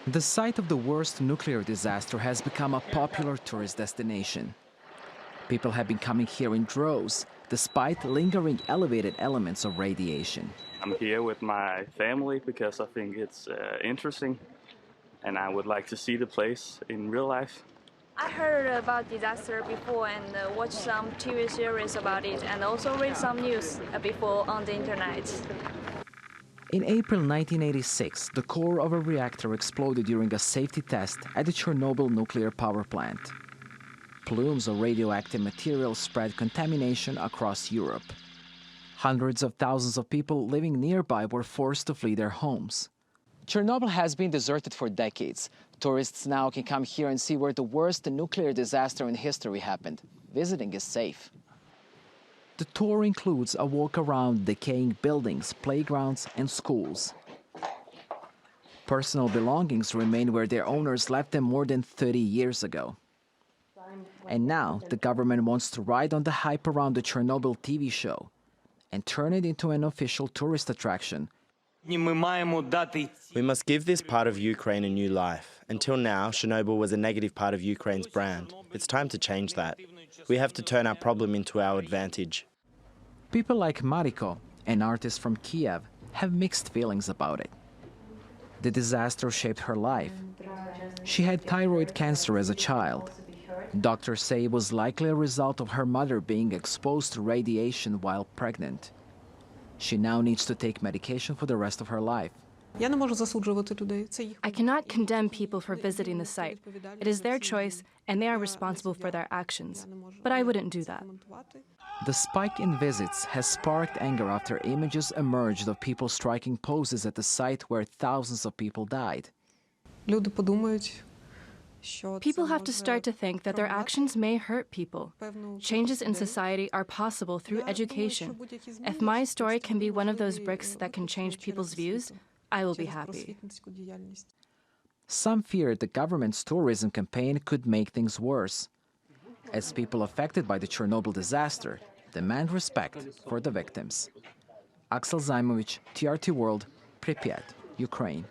The site of the worst nuclear disaster has become a popular tourist destination. People have been coming here in droves, despite lingering elevated elements of radiation. I'm here with my family because I think it's interesting and I would like to see the place in real life. I heard about disaster before and watched some TV series about it and also read some news before on the internet. In April 1986, the core of a reactor exploded during a safety test at the Chernobyl nuclear power plant. Plumes of radioactive material spread contamination across Europe. Hundreds of thousands of people living nearby were forced to flee their homes. Chernobyl has been deserted for decades. Tourists now can come here and see where the worst nuclear disaster in history happened. Visiting is safe. The tour includes a walk around decaying buildings, playgrounds, and schools. Personal belongings remain where their owners left them more than 30 years ago. And now the government wants to ride on the hype around the Chernobyl TV show and turn it into an official tourist attraction. We must give this part of Ukraine a new life. Until now, Chernobyl was a negative part of Ukraine's brand. It's time to change that. We have to turn our problem into our advantage. People like Mariko, an artist from Kiev, have mixed feelings about it. The disaster shaped her life. She had thyroid cancer as a child. Doctors say it was likely a result of her mother being exposed to radiation while pregnant. She now needs to take medication for the rest of her life. I cannot condemn people for visiting the site. It is their choice, and they are responsible for their actions. But I wouldn't do that. The spike in visits has sparked anger after images emerged of people striking poses at the site where thousands of people died. People have to start to think that their actions may hurt people. Changes in society are possible through education. If my story can be one of those bricks that can change people's views, I will be happy. Some fear the government's tourism campaign could make things worse, as people affected by the Chernobyl disaster demand respect for the victims. Aksel Zaimovic, TRT World, Pripyat, Ukraine.